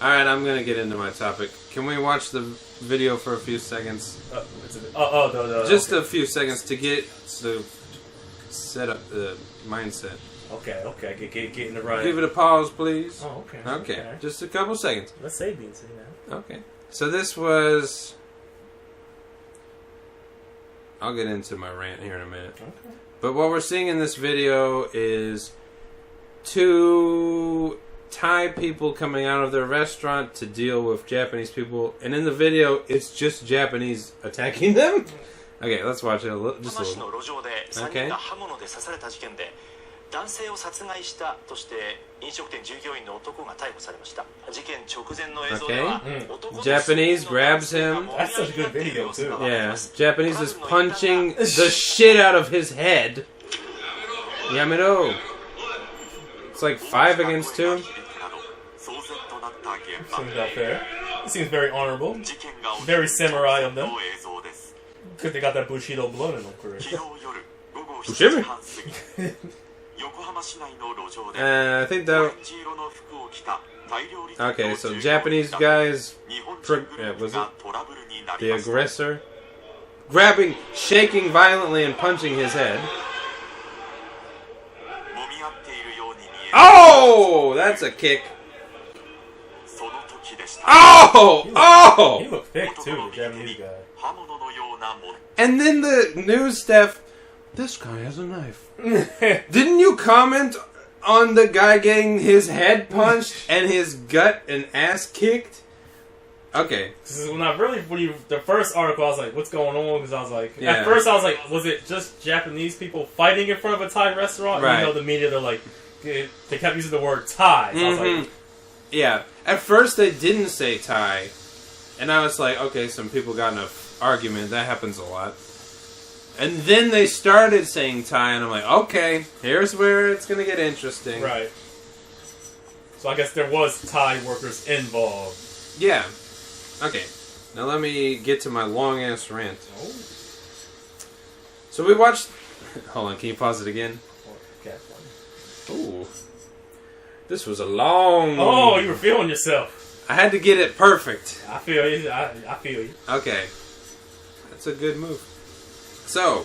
Alright, I'm gonna get into my topic. Can we watch the video for a few seconds? No. Just a few seconds to get the setup, the mindset. Okay. Get in the right. Give it a pause, please. Oh, okay. Okay. Just a couple seconds. Let's say BNC now. Okay. So this was... I'll get into my rant here in a minute. Okay. But what we're seeing in this video is two Thai people coming out of their restaurant to deal with Japanese people. And in the video, it's just Japanese attacking them. Okay, let's watch it just a little. Okay. 男性を殺害したとして飲食店従業員の男が逮捕されました。事件直前の映像では Japanese grabs him. That's such a good video too. Yeah, Japanese is punching the shit out of his head. Yamero. It's like 5 against 2. Seems not fair. It seems very honorable. Very samurai of them. Because they got that Bushido blood in them, correct? Bushido? I think that... Okay, so Japanese guys... was it? The aggressor? Grabbing, shaking violently and punching his head. Oh! That's a kick. Oh! He looked thick too, the Japanese guy. And then the news staff... This guy has a knife. Didn't you comment on the guy getting his head punched and his gut and ass kicked? Okay. When I really, the first article, I was like, what's going on? Because I was like, Yeah. At first I was like, was it just Japanese people fighting in front of a Thai restaurant? Right. You know, the media, they're like, they kept using the word Thai. So I was like, Yeah. At first they didn't say Thai. And I was like, okay, some people got in an argument. That happens a lot. And then they started saying Thai, and I'm like, okay, here's where it's going to get interesting. right. So I guess there was Thai workers involved. Yeah. Okay. Now let me get to my long-ass rant. Oh. So we watched... Hold on, can you pause it again? Okay. Ooh. This was a long... Oh, you were feeling yourself. I had to get it perfect. I feel you. I feel you. Okay. That's a good move. So,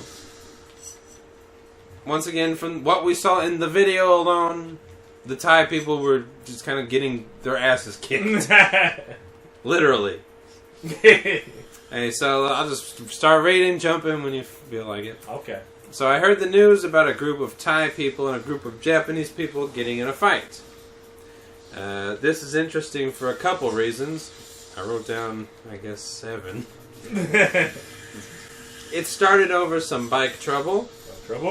once again, from what we saw in the video alone, the Thai people were just kind of getting their asses kicked. Literally. Hey, so I'll just start reading, jump in when you feel like it. Okay. So I heard the news about a group of Thai people and a group of Japanese people getting in a fight. This is interesting for a couple reasons. I wrote down, I guess, 7. It started over some bike trouble,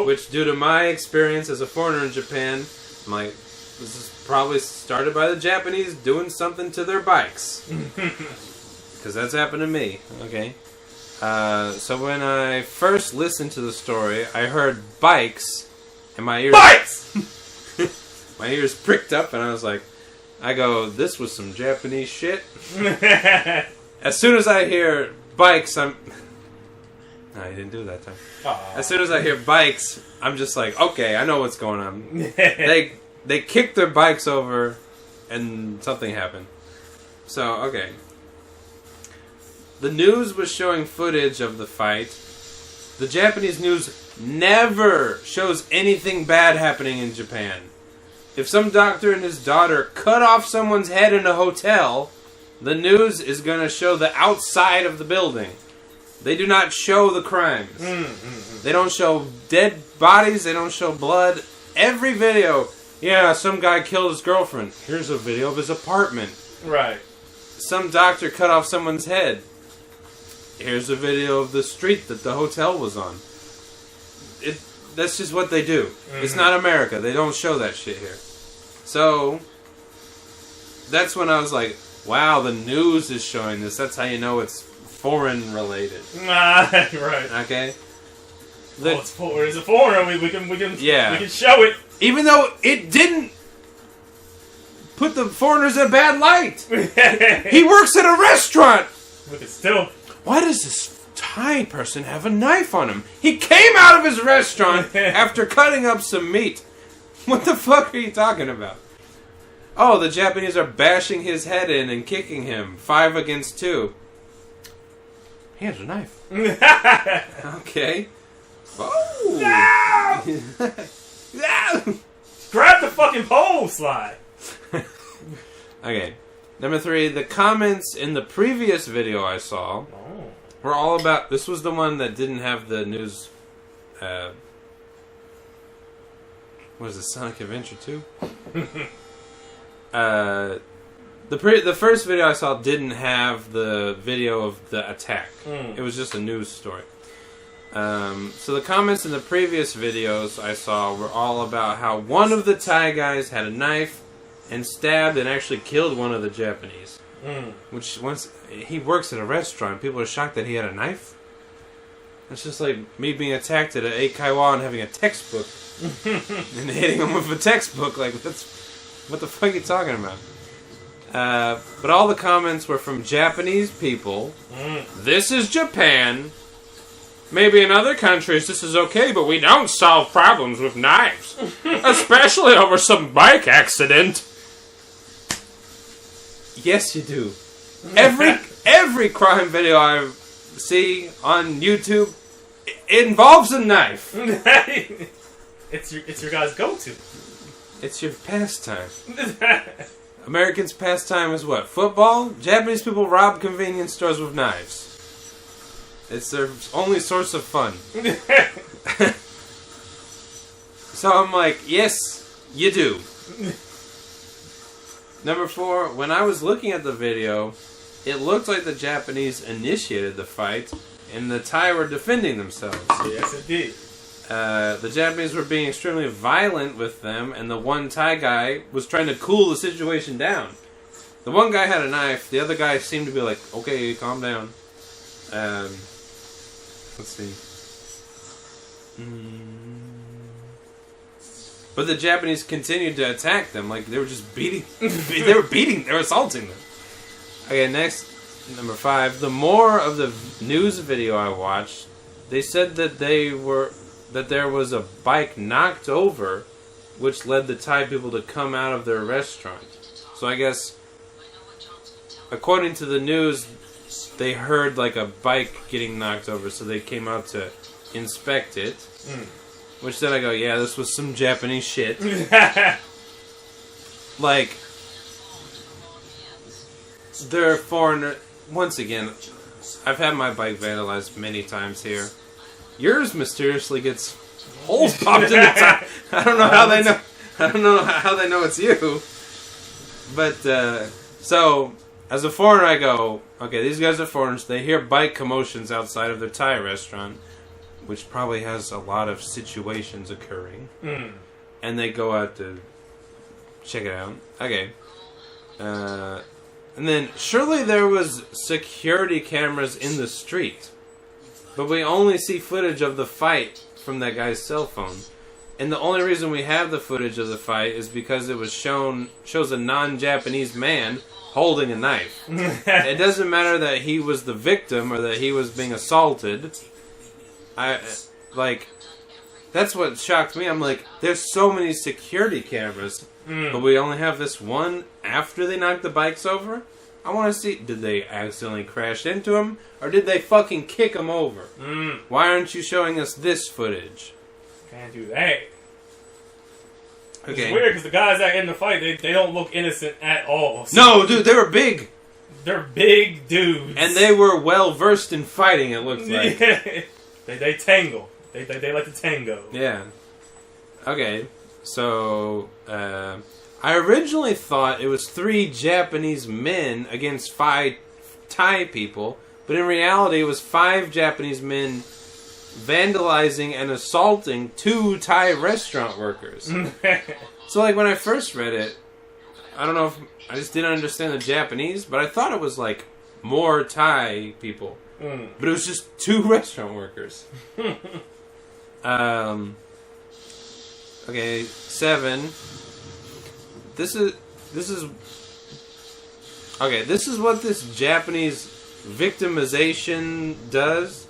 which due to my experience as a foreigner in Japan, I'm like, this is probably started by the Japanese doing something to their bikes. Because that's happened to me, okay? So when I first listened to the story, I heard bikes, and my ears... Bikes! My ears pricked up, and I was like, this was some Japanese shit. As soon as I hear bikes, No, he didn't do it that time. Aww. As soon as I hear bikes, I'm just like, okay, I know what's going on. They kicked their bikes over, and something happened. So, okay. The news was showing footage of the fight. The Japanese news never shows anything bad happening in Japan. If some doctor and his daughter cut off someone's head in a hotel, the news is going to show the outside of the building. They do not show the crimes. They don't show dead bodies. They don't show blood. Every video, yeah, some guy killed his girlfriend. Here's a video of his apartment. Right. Some doctor cut off someone's head. Here's a video of the street that the hotel was on. That's just what they do. It's not America. They don't show that shit here. So, that's when I was like, wow, the news is showing this. That's how you know it's foreign related. Right. Okay? It's a foreigner. We can show it. Even though it didn't put the foreigners in a bad light. He works at a restaurant. We can still... Why does this Thai person have a knife on him? He came out of his restaurant after cutting up some meat. What the fuck are you talking about? Oh, the Japanese are bashing his head in and kicking him. 5 against 2. He has a knife. Okay. Oh! No! No! Grab the fucking pole, Sly! Okay. Number 3, the comments in the previous video I saw were all about... This was the one that didn't have the news... what is it, Sonic Adventure 2? The first video I saw didn't have the video of the attack. It was just a news story. So the comments in the previous videos I saw were all about how one of the Thai guys had a knife and stabbed and actually killed one of the Japanese. Which, once he works at a restaurant, people are shocked that he had a knife. It's just like me being attacked at an Eikaiwa and having a textbook and hitting him with a textbook. Like, that's what the fuck are you talking about? But all the comments were from Japanese people. This is Japan. Maybe in other countries this is okay, but we don't solve problems with knives. Especially over some bike accident. Yes, you do. Every crime video I see on YouTube involves a knife. It's your guy's go-to. It's your pastime. Americans' pastime is what? Football? Japanese people rob convenience stores with knives. It's their only source of fun. So I'm like, yes, you do. Number 4, when I was looking at the video, it looked like the Japanese initiated the fight, and the Thai were defending themselves. Yes, it did. The Japanese were being extremely violent with them, and the one Thai guy was trying to cool the situation down. The one guy had a knife, the other guy seemed to be like, okay, calm down. Let's see. But the Japanese continued to attack them, like they were just beating, they were assaulting them. Okay, next, number 5. The more of the news video I watched, they said that there was a bike knocked over, which led the Thai people to come out of their restaurant. So I guess, according to the news, they heard like a bike getting knocked over, so they came out to inspect it. Which then I go, yeah, this was some Japanese shit. Like, they're foreigner. Once again, I've had my bike vandalized many times here. Yours mysteriously gets holes popped in the tire. I don't know how they know. I don't know how they know it's you. But so as a foreigner, I go, okay, these guys are foreigners. They hear bike commotions outside of their Thai restaurant, which probably has a lot of situations occurring, and they go out to check it out. Okay, and then surely there was security cameras in the street. But we only see footage of the fight from that guy's cell phone. And the only reason we have the footage of the fight is because it was shows a non-Japanese man holding a knife. It doesn't matter that he was the victim or that he was being assaulted. That's what shocked me. I'm like, there's so many security cameras, but we only have this one after they knocked the bikes over? I want to see, did they accidentally crash into him, or did they fucking kick him over? Why aren't you showing us this footage? Can't do that. Okay. It's weird because the guys that in the fight, they don't look innocent at all. So no, dude, they were big. They're big dudes. And they were well versed in fighting, it looked like. They tangle. They like to tango. Yeah. Okay, so I originally thought it was 3 Japanese men against 5 Thai people, but in reality it was 5 Japanese men vandalizing and assaulting 2 Thai restaurant workers. So like when I first read it, I don't know if I just didn't understand the Japanese, but I thought it was like more Thai people. But it was just 2 restaurant workers. Okay, 7. This is okay. This is what this Japanese victimization does.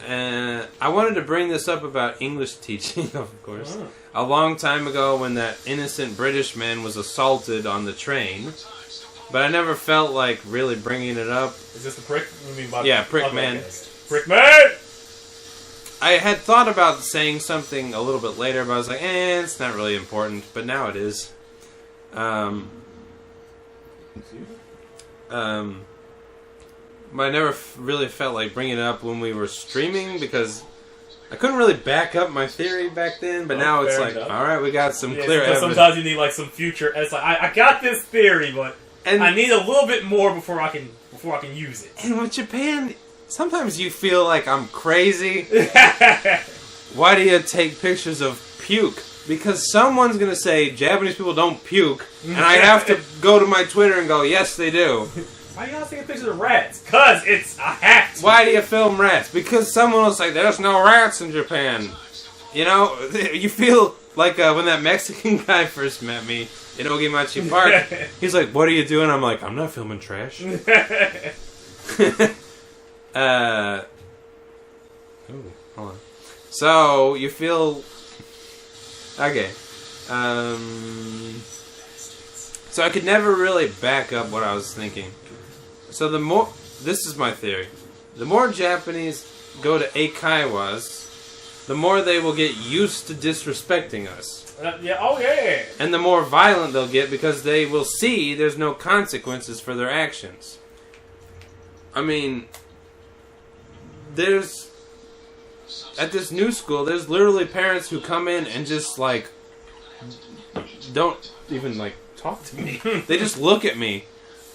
I wanted to bring this up about English teaching, of course. A long time ago when that innocent British man was assaulted on the train. But I never felt like really bringing it up. Is this the prick? You mean about Prick man. Okay. Prick man! I had thought about saying something a little bit later, but I was like, it's not really important. But now it is. But I never really felt like bringing it up when we were streaming because I couldn't really back up my theory back then. But now it's like, all right, we got some clear evidence. Sometimes you need like some future. It's like I got this theory, but I need a little bit more before I can use it. And with Japan, sometimes you feel like I'm crazy. Why do you take pictures of puke? Because someone's gonna say Japanese people don't puke, and I have to go to my Twitter and go, yes, they do. Why are y'all taking pictures of rats? Cause it's a hat. Why do you film rats? Because someone will say there's no rats in Japan. You know, you feel like when that Mexican guy first met me in Ogimachi Park. He's like, "What are you doing?" I'm like, "I'm not filming trash." Ooh, hold on. So you feel okay. So I could never really back up what I was thinking. So this is my theory. The more Japanese go to eikaiwas, the more they will get used to disrespecting us. Yeah. And the more violent they'll get because they will see there's no consequences for their actions. I mean, at this new school, there's literally parents who come in and just like don't even like talk to me. They just look at me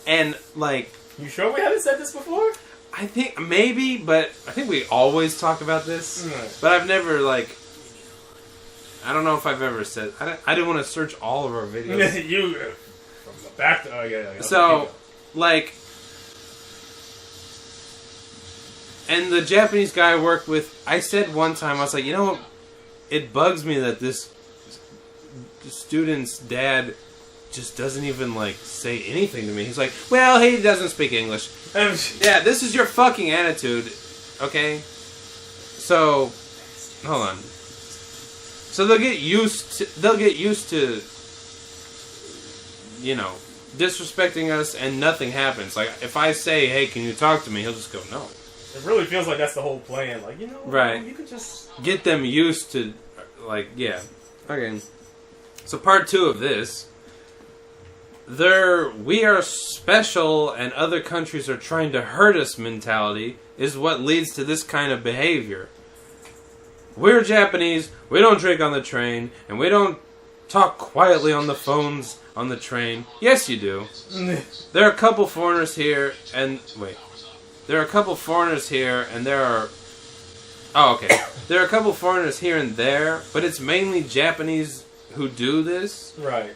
and like. You sure we haven't said this before? I think maybe, but I think we always talk about this. But I've never like. I don't know if I've ever said. I didn't want to search all of our videos. From the back to yeah. So, like, and the Japanese guy I worked with, I said one time, I was like, you know, it bugs me that this student's dad just doesn't even, like, say anything to me. He's like, well, he doesn't speak English. Yeah, this is your fucking attitude, okay? So, hold on. So they'll get used to, you know, disrespecting us and nothing happens. Like, if I say, hey, can you talk to me? He'll just go, no. It really feels like that's the whole plan. Like, you know, right. You can just get them used to, like, yeah. Okay. So part 2 of this, we are special and other countries are trying to hurt us mentality is what leads to this kind of behavior. We're Japanese, we don't drink on the train, and we don't talk quietly on the phones on the train. Yes, you do. There are a couple foreigners here, and... Wait. There are a couple foreigners here, and there are... Oh, okay. There are a couple foreigners here and there, but it's mainly Japanese who do this. Right.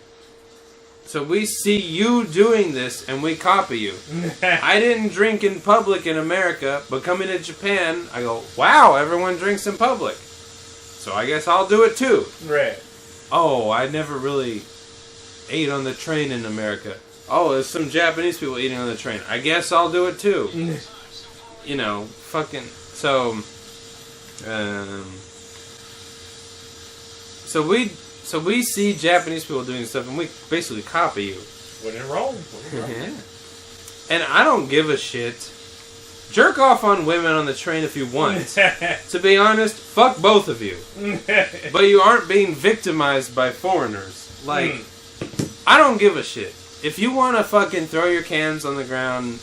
So we see you doing this, and we copy you. I didn't drink in public in America, but coming to Japan, I go, wow, everyone drinks in public. So I guess I'll do it too. Right. Oh, I never really ate on the train in America. Oh, there's some Japanese people eating on the train. I guess I'll do it too. You know, fucking... So we see Japanese people doing stuff, and we basically copy you. When in Rome. Yeah. And I don't give a shit. Jerk off on women on the train if you want. To be honest, fuck both of you. But you aren't being victimized by foreigners. Like, I don't give a shit. If you want to fucking throw your cans on the ground,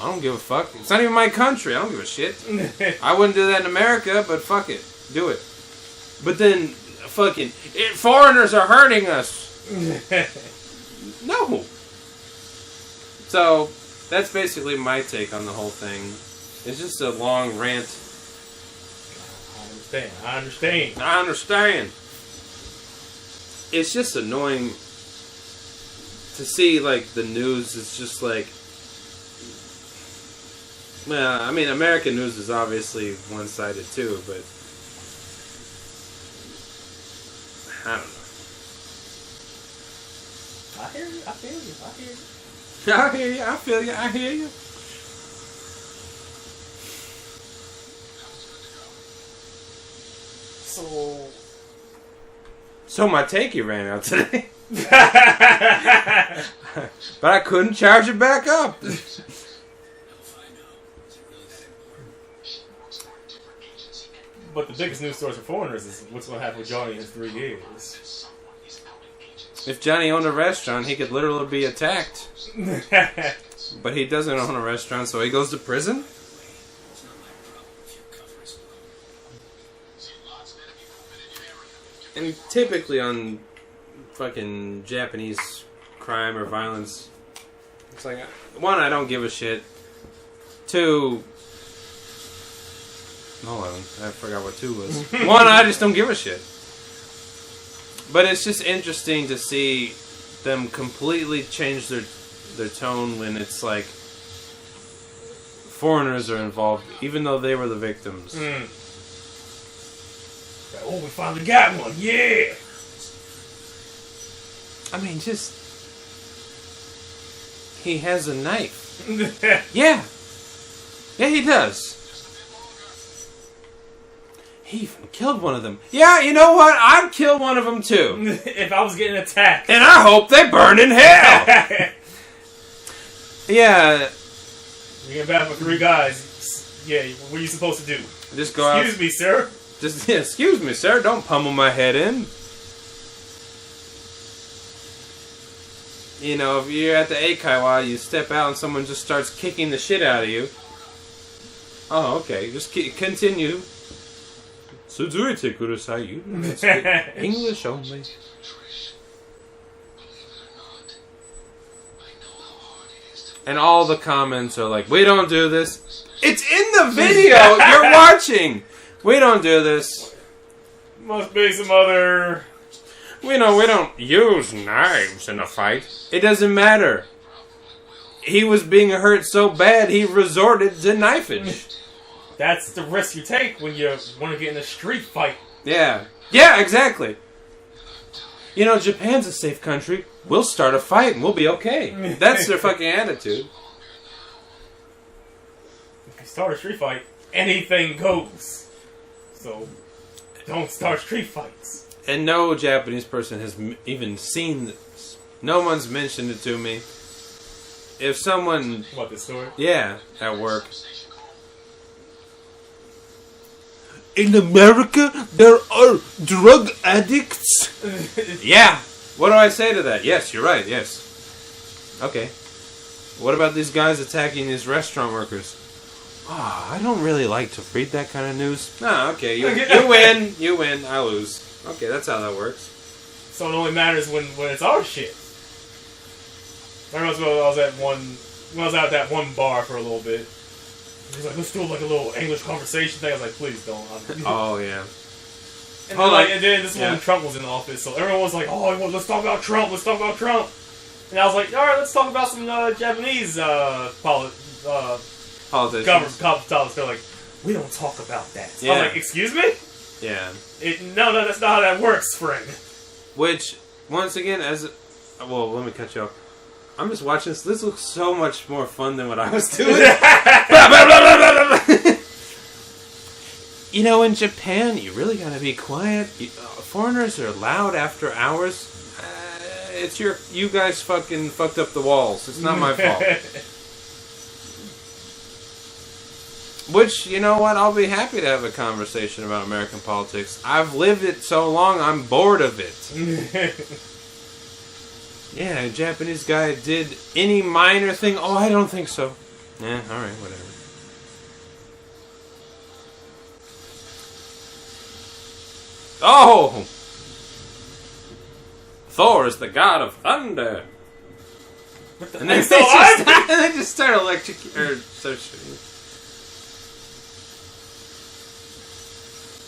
I don't give a fuck. It's not even my country. I don't give a shit. I wouldn't do that in America, but fuck it. Do it. But then... fucking foreigners are hurting us. No. So that's basically my take on the whole thing. It's just a long rant. I understand. It's just annoying to see like the news is just like. Well, I mean, American news is obviously one-sided too, but. I don't know. I hear you. So my tanky ran out today. But I couldn't charge it back up. But the biggest news story for foreigners is what's going to happen with Johnny in his 3 years. If Johnny owned a restaurant, he could literally be attacked. But he doesn't own a restaurant, so he goes to prison? And typically on fucking Japanese crime or violence, it's like, one, I don't give a shit. Two, hold on, I forgot what two was. One, I just don't give a shit. But it's just interesting to see them completely change their tone when it's like foreigners are involved, even though they were the victims. Oh, we finally got one, yeah! I mean, just... He has a knife. Yeah. Yeah, he does. He even killed one of them. Yeah, you know what? I'd kill one of them too. If I was getting attacked. And I hope they burn in hell! Yeah. You get back with 3 guys. Yeah, what are you supposed to do? Just go out. Excuse me, sir. Just, yeah, excuse me, sir. Don't pummel my head in. You know, if you're at the Eikaiwa, you step out and someone just starts kicking the shit out of you. Oh, okay. Just continue. Suzuite kudasai. English only. And all the comments are like, we don't do this. It's in the video you're watching. We don't do this. Must be some other... We don't use knives in a fight. It doesn't matter. He was being hurt so bad, he resorted to knifage. That's the risk you take when you want to get in a street fight. Yeah. Yeah, exactly. You know, Japan's a safe country. We'll start a fight and we'll be okay. That's their fucking attitude. If you start a street fight, anything goes. So, don't start street fights. And no Japanese person has even seen this. No one's mentioned it to me. If someone... What, this story? Yeah, at work. In America, there are drug addicts? Yeah. What do I say to that? Yes, you're right, yes. Okay. What about these guys attacking these restaurant workers? Oh, I don't really like to read that kind of news. Oh, okay. You win. You win. I lose. Okay, that's how that works. So it only matters when it's our shit. I remember I was at that one bar for a little bit. He was like, let's do like a little English conversation thing. I was like, please don't. Oh, yeah. And then this is when Trump was in office, so everyone was like, oh, let's talk about Trump, let's talk about Trump. And I was like, alright, let's talk about some Japanese politicians. Government politics. They're like, we don't talk about that. So I was like, excuse me? Yeah. No, that's not how that works, friend. Which, once again, well, let me cut you off. I'm just watching this. This looks so much more fun than what I was doing. You know, in Japan, you really gotta be quiet. Foreigners are loud after hours. It's you guys fucking fucked up the walls. It's not my fault. Which, you know what? I'll be happy to have a conversation about American politics. I've lived it so long, I'm bored of it. Yeah, a Japanese guy did any minor thing. Oh, I don't think so. Yeah, alright, whatever. Oh! Thor is the god of thunder. And then they just start electrocuting.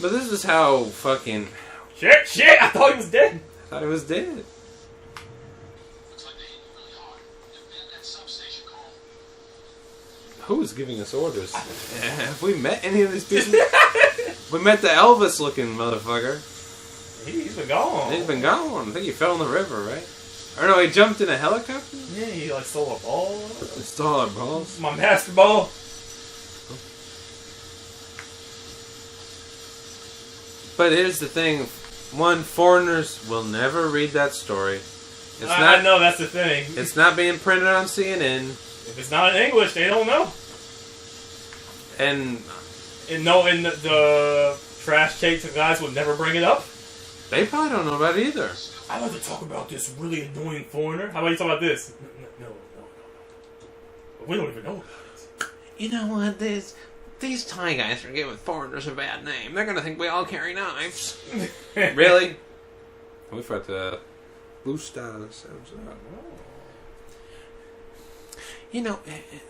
But this is how fucking... Shit! I thought he was dead. I thought he was dead. Who's giving us orders? Have we met any of these people? We met the Elvis-looking motherfucker. He's been gone. He's been gone. I think he fell in the river, right? Or no, he jumped in a helicopter? Yeah, he like stole a ball. He stole our balls? My master ball. But here's the thing. One, foreigners will never read that story. I know, that's the thing. It's not being printed on CNN. If it's not in English, they don't know. And the trash tape guys would never bring it up. They probably don't know about it either. I'd like to talk about this really annoying foreigner. How about you talk about this? No. We don't even know about it. You know what? These Thai guys are giving foreigners a bad name. They're gonna think we all carry knives. Really? We forgot to boost ourselves up. You know,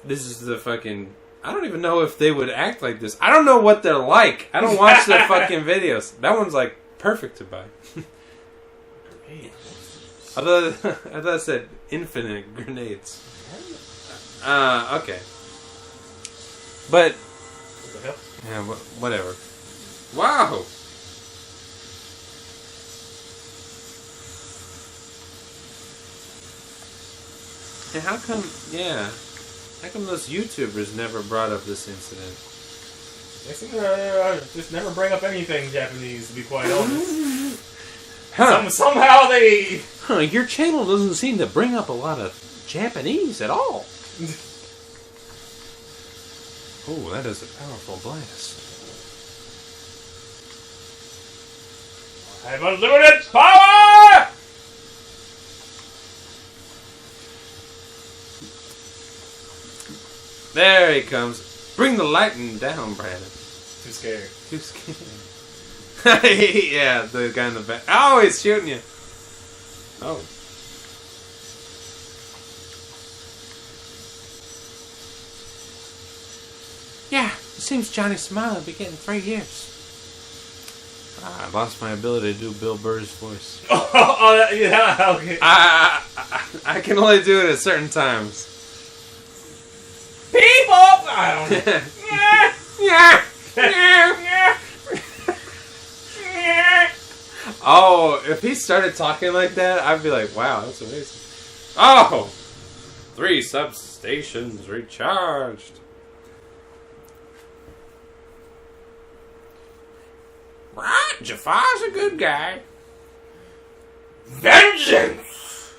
this is the fucking... I don't even know if they would act like this. I don't know what they're like. I don't watch their fucking videos. That one's like perfect to buy. I thought it said infinite grenades. Okay. But... What the hell? Yeah, whatever. Wow! And how come those YouTubers never brought up this incident? They seem to just never bring up anything Japanese, to be quite honest. Somehow they... Your channel doesn't seem to bring up a lot of Japanese at all. Oh, that is a powerful blast. I have unlimited power! There he comes. Bring the lightning down, Brandon. Too scared. Too scared. Yeah, the guy in the back. Oh, he's shooting you. Oh. Yeah, it seems Johnny Smiley will be getting 3 years. I lost my ability to do Bill Burr's voice. Yeah, okay. I can only do it at certain times. People! I don't know. Oh, if he started talking like that, I'd be like, wow, that's amazing. Oh! 3 substations recharged. Right, Jafar's a good guy. Vengeance!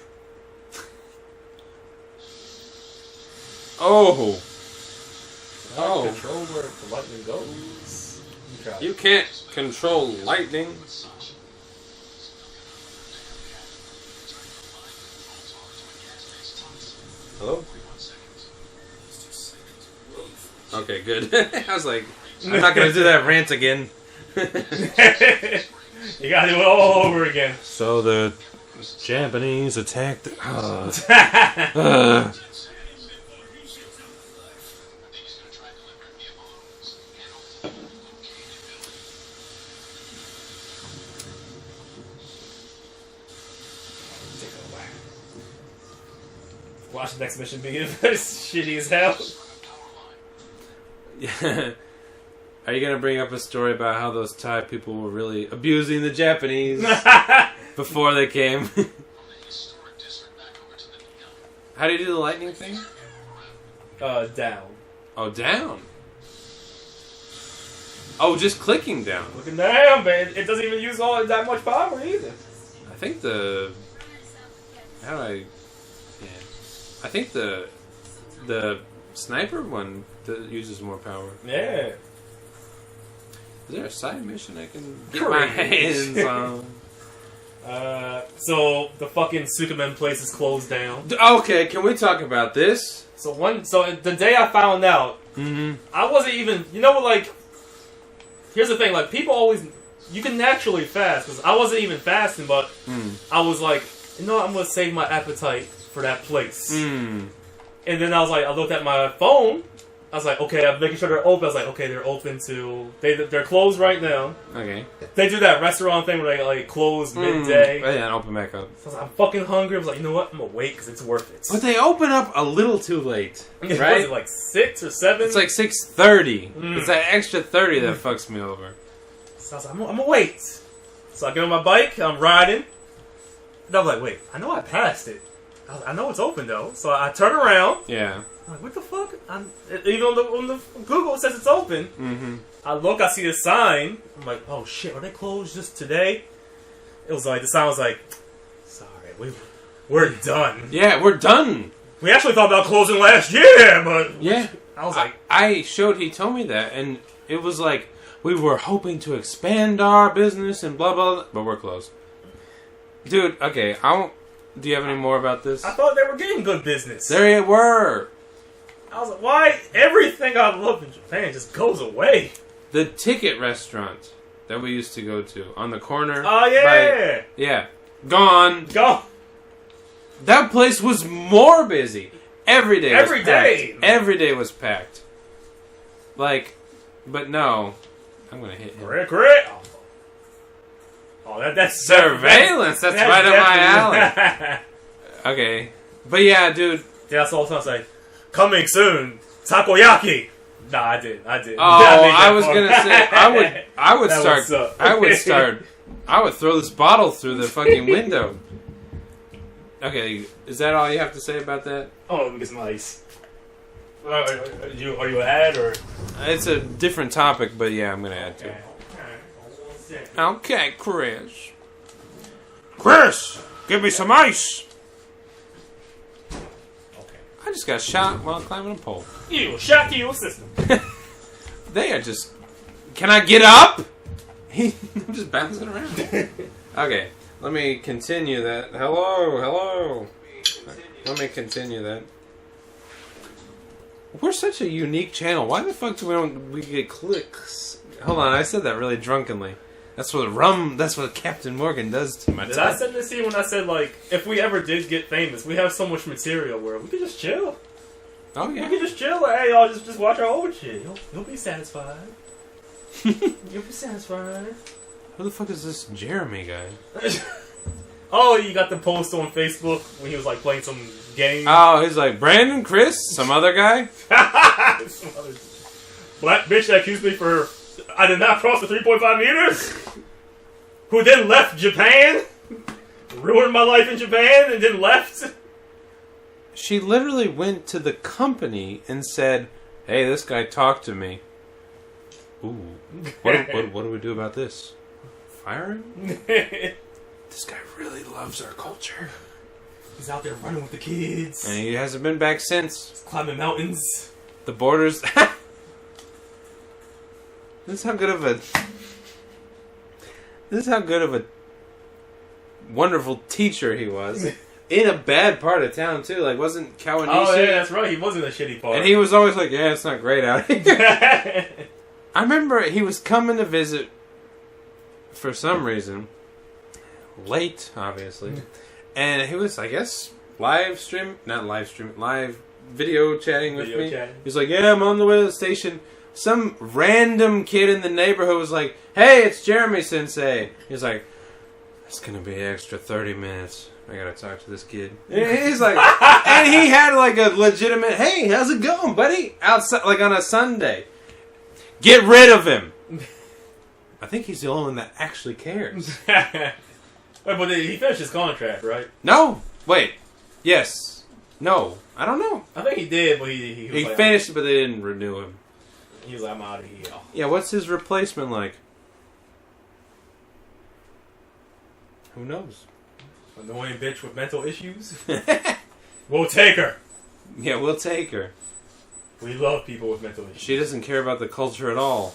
Oh. Oh. Control where the lightning goes. You can't control lightning. Hello? Okay, good. I was like, I'm not going to do that rant again. You gotta do it all over again. So the Japanese attacked... Take it away. Watch the next mission be shitty as hell. Yeah. Are you going to bring up a story about how those Thai people were really abusing the Japanese before they came? How do you do the lightning thing? Down. Oh, down. Oh, just clicking down. Looking down, but it doesn't even use all that much power either. I think the... How do I... Yeah. I think the sniper one uses more power. Yeah. Is there a side mission I can get my hands on? So the fucking Sukumen place is closed down. Okay, can we talk about this? So the day I found out, I wasn't even, like, here's the thing, like, people always, you can naturally fast, because I wasn't even fasting, but I was like, I'm going to save my appetite for that place. And then I was like, I looked at my phone, I was like, okay, I'm making sure they're open. I was like, okay, they're open to... They're closed right now. Okay. They do that restaurant thing where they, like, close midday. Oh, yeah, and open back up. So I was like, I'm fucking hungry. I was like, you know what? I'm gonna wait because it's worth it. But they open up a little too late, right? Was it, like, 6 or 7? It's like 6:30. It's that extra 30 that fucks me over. So I was like, I'm gonna wait. So I get on my bike, I'm riding. And I was like, wait, I know I passed it. I know it's open, though. So I turn around. Yeah. I'm like, what the fuck? Even on the Google it says it's open. Mm-hmm. I look, I see a sign. I'm like, oh shit, are they closed just today? It was like, the sign was like, sorry, we're done. Yeah, we're done. We actually thought about closing last year, but... Yeah. I was like... he told me that, and it was like, we were hoping to expand our business and blah, blah, blah, but we're closed. Dude, okay, do you have any more about this? I thought they were getting good business. They were. I was like, why everything I love in Japan just goes away? The ticket restaurant that we used to go to on the corner. Oh, yeah. Yeah. Gone. Go. That place was more busy. Every day was Every packed. day. Every day was packed. Like, but no. I'm going to hit him. Correct. Oh, that's... Surveillance! That's right up my alley. Okay. But yeah, dude. Yeah, that's all the time. It's like, coming soon, takoyaki. Nah, I did. Oh, I was going to say, I would throw this bottle through the fucking window. Okay, is that all you have to say about that? Oh, let me get some ice. Are you ahead or? It's a different topic, but yeah, I'm gonna add to it. Okay, Chris. Chris, give me some ice. Okay. I just got shot while climbing a pole. You shot to your system. They are just. Can I get up? I'm just bouncing around. Okay. Let me continue that. Hello. Let me continue that. We're such a unique channel. Why the fuck do we get clicks? Hold on, I said that really drunkenly. That's what Captain Morgan does to my Did I send this to you when I said, like, if we ever did get famous, we have so much material where we could just chill. Oh, yeah. We could just chill. Like, hey, y'all, just watch our old shit. You'll be satisfied. You'll be satisfied. Who the fuck is this Jeremy guy? Oh, you got the post on Facebook when he was like playing some game. Oh, he's like, Brandon, Chris, some other guy? Some other black bitch that accused me for I did not cross the 3.5 meters. Who then left Japan, ruined my life in Japan, and then left. She literally went to the company and said, "Hey, this guy talked to me. Ooh, what do we do about this? Fire him? This guy really loves our culture. He's out there running with the kids. And he hasn't been back since. He's climbing mountains. The borders." This is how good of a wonderful teacher he was. In a bad part of town, too. Like, wasn't Kawanishi? Oh, yeah, that's right. He was in a shitty part. And he was always like, yeah, it's not great out here. I remember he was coming to visit for some reason. Late, obviously. And he was, I guess, live video chatting with me. He was like, yeah, I'm on the way to the station. Some random kid in the neighborhood was like, hey, it's Jeremy Sensei. He was like, it's going to be an extra 30 minutes. I got to talk to this kid. And he's like, and he had like a legitimate, hey, how's it going, buddy? Outside, like on a Sunday. Get rid of him. I think he's the only one that actually cares. Wait, but he finished his contract, right? No. Wait. Yes. No. I don't know. I think he did, but he like, finished, but they didn't renew him. He was like, I'm out of here. Yeah, what's his replacement like? Who knows? Annoying bitch with mental issues? We'll take her. Yeah, we'll take her. We love people with mental issues. She doesn't care about the culture at all.